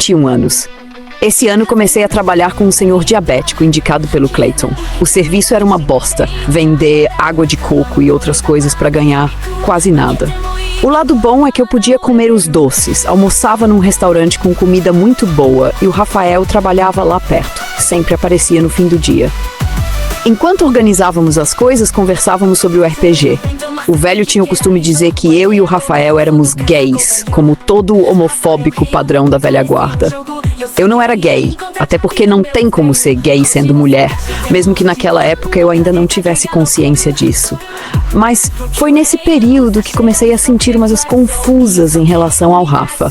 21 anos. Esse ano comecei a trabalhar com um senhor diabético indicado pelo Clayton. O serviço era uma bosta, vender água de coco e outras coisas para ganhar quase nada. O lado bom é que eu podia comer os doces, almoçava num restaurante com comida muito boa e o Rafael trabalhava lá perto, sempre aparecia no fim do dia. Enquanto organizávamos as coisas, conversávamos sobre o RPG. O velho tinha o costume de dizer que eu e o Rafael éramos gays, como todo homofóbico padrão da velha guarda. Eu não era gay, até porque não tem como ser gay sendo mulher, mesmo que naquela época eu ainda não tivesse consciência disso. Mas foi nesse período que comecei a sentir umas confusas em relação ao Rafa.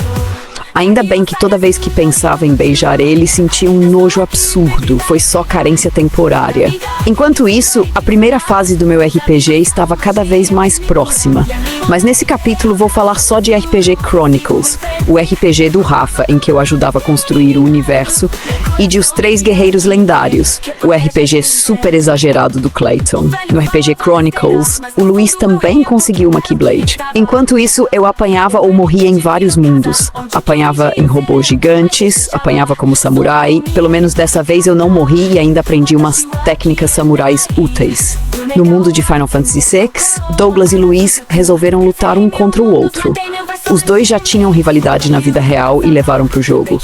Ainda bem que toda vez que pensava em beijar ele, sentia um nojo absurdo, foi só carência temporária. Enquanto isso, a primeira fase do meu RPG estava cada vez mais próxima. Mas nesse capítulo vou falar só de RPG Chronicles, o RPG do Rafa, em que eu ajudava a construir o universo, e de Os Três Guerreiros Lendários, o RPG super exagerado do Clayton. No RPG Chronicles, o Luiz também conseguiu uma Keyblade. Enquanto isso, eu apanhava ou morria em vários mundos. Apanhava em robôs gigantes, apanhava como samurai. Pelo menos dessa vez eu não morri e ainda aprendi umas técnicas samurais úteis. No mundo de Final Fantasy VI, Douglas e Luiz resolveram lutar um contra o outro. Os dois já tinham rivalidade na vida real e levaram pro jogo.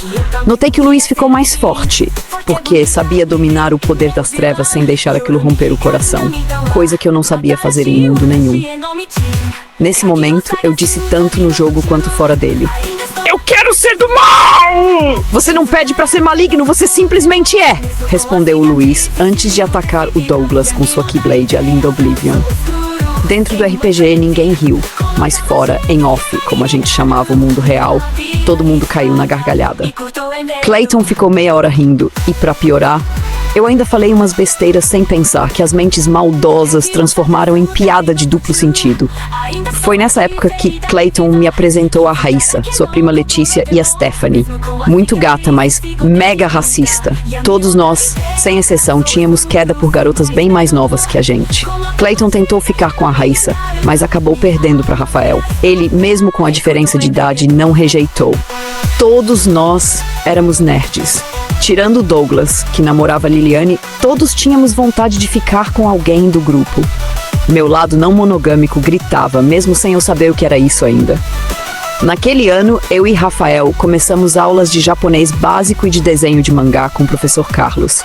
Notei que o Luiz ficou mais forte, porque sabia dominar o poder das trevas sem deixar aquilo romper o coração, coisa que eu não sabia fazer em mundo nenhum. Nesse momento, eu disse tanto no jogo quanto fora dele. Eu quero ser do mal! Você não pede pra ser maligno, você simplesmente é! Respondeu o Luiz antes de atacar o Douglas com sua Keyblade, a linda Oblivion. Dentro do RPG ninguém riu, mas fora, em off, como a gente chamava o mundo real, todo mundo caiu na gargalhada. Clayton ficou meia hora rindo, e pra piorar, eu ainda falei umas besteiras sem pensar que as mentes maldosas transformaram em piada de duplo sentido. Foi nessa época que Clayton me apresentou a Raíssa, sua prima Letícia e a Stephanie. Muito gata, mas mega racista. Todos nós, sem exceção, tínhamos queda por garotas bem mais novas que a gente. Clayton tentou ficar com a Raíssa, mas acabou perdendo para Rafael. Ele, mesmo com a diferença de idade, não rejeitou. Todos nós éramos nerds. Tirando Douglas, que namorava Liliane, todos tínhamos vontade de ficar com alguém do grupo. Meu lado não monogâmico gritava, mesmo sem eu saber o que era isso ainda. Naquele ano, eu e Rafael começamos aulas de japonês básico e de desenho de mangá com o professor Carlos,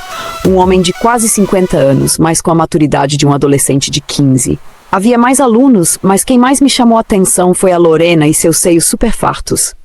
um homem de quase 50 anos, mas com a maturidade de um adolescente de 15. Havia mais alunos, mas quem mais me chamou a atenção foi a Lorena e seus seios super fartos.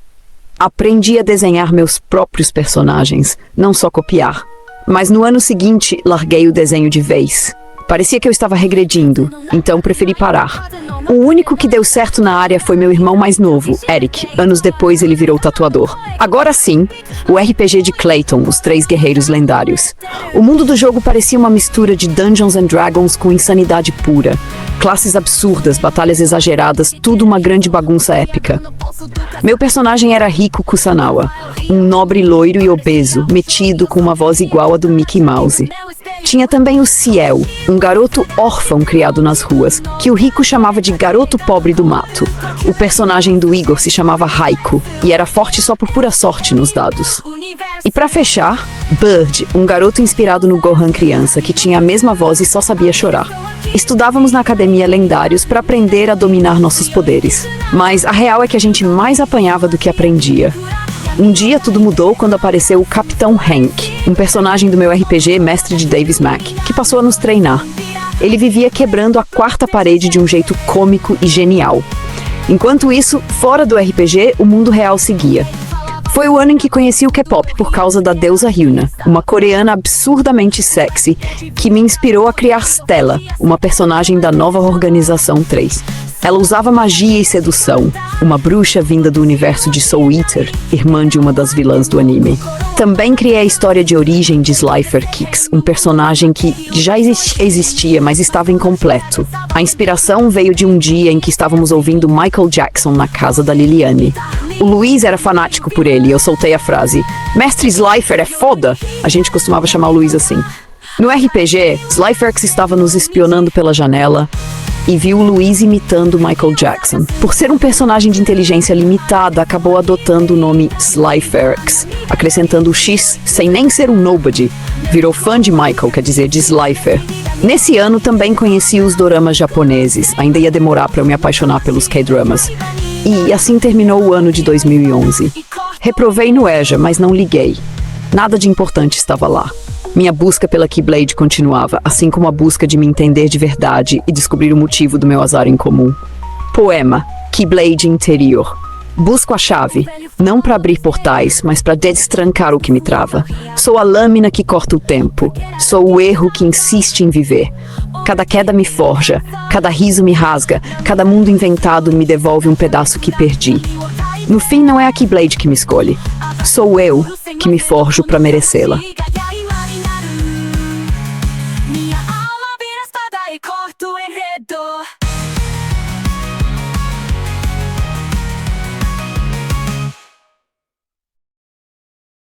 Aprendi a desenhar meus próprios personagens, não só copiar. Mas no ano seguinte, larguei o desenho de vez. Parecia que eu estava regredindo, então preferi parar. O único que deu certo na área foi meu irmão mais novo, Eric. Anos depois ele virou tatuador. Agora sim, o RPG de Clayton, Os Três Guerreiros Lendários. O mundo do jogo parecia uma mistura de Dungeons and Dragons com insanidade pura. Classes absurdas, batalhas exageradas, tudo uma grande bagunça épica. Meu personagem era Riku Kusanawa, um nobre loiro e obeso, metido com uma voz igual a do Mickey Mouse. Tinha também o Ciel, um garoto órfão criado nas ruas, que o Rico chamava de garoto pobre do mato. O personagem do Igor se chamava Raikou, e era forte só por pura sorte nos dados. E pra fechar, Bird, um garoto inspirado no Gohan criança, que tinha a mesma voz e só sabia chorar. Estudávamos na Academia Lendários para aprender a dominar nossos poderes. Mas a real é que a gente mais apanhava do que aprendia. Um dia tudo mudou quando apareceu o Capitão Hank, um personagem do meu RPG Mestre de Davis Mack, que passou a nos treinar. Ele vivia quebrando a quarta parede de um jeito cômico e genial. Enquanto isso, fora do RPG, o mundo real seguia. Foi o ano em que conheci o K-pop por causa da deusa Hyuna, uma coreana absurdamente sexy que me inspirou a criar Stella, uma personagem da nova Organização 3. Ela usava magia e sedução, uma bruxa vinda do universo de Soul Eater, irmã de uma das vilãs do anime. Também criei a história de origem de Slifer Kicks, um personagem que já existia, mas estava incompleto. A inspiração veio de um dia em que estávamos ouvindo Michael Jackson na casa da Liliane. O Luiz era fanático por ele e eu soltei a frase: "Mestre Slifer é foda!" A gente costumava chamar o Luiz assim. No RPG, Sliferx estava nos espionando pela janela, e viu Luiz imitando Michael Jackson. Por ser um personagem de inteligência limitada, acabou adotando o nome Sliferx, acrescentando o X sem nem ser um nobody. Virou fã de Michael, quer dizer, de Slifer. Nesse ano também conheci os doramas japoneses. Ainda ia demorar para eu me apaixonar pelos K-dramas. E assim terminou o ano de 2011. Reprovei no EJA, mas não liguei. Nada de importante estava lá. Minha busca pela Keyblade continuava, assim como a busca de me entender de verdade e descobrir o motivo do meu azar incomum. Poema, Keyblade interior. Busco a chave, não para abrir portais, mas para destrancar o que me trava. Sou a lâmina que corta o tempo. Sou o erro que insiste em viver. Cada queda me forja, cada riso me rasga, cada mundo inventado me devolve um pedaço que perdi. No fim, não é a Keyblade que me escolhe. Sou eu que me forjo para merecê-la.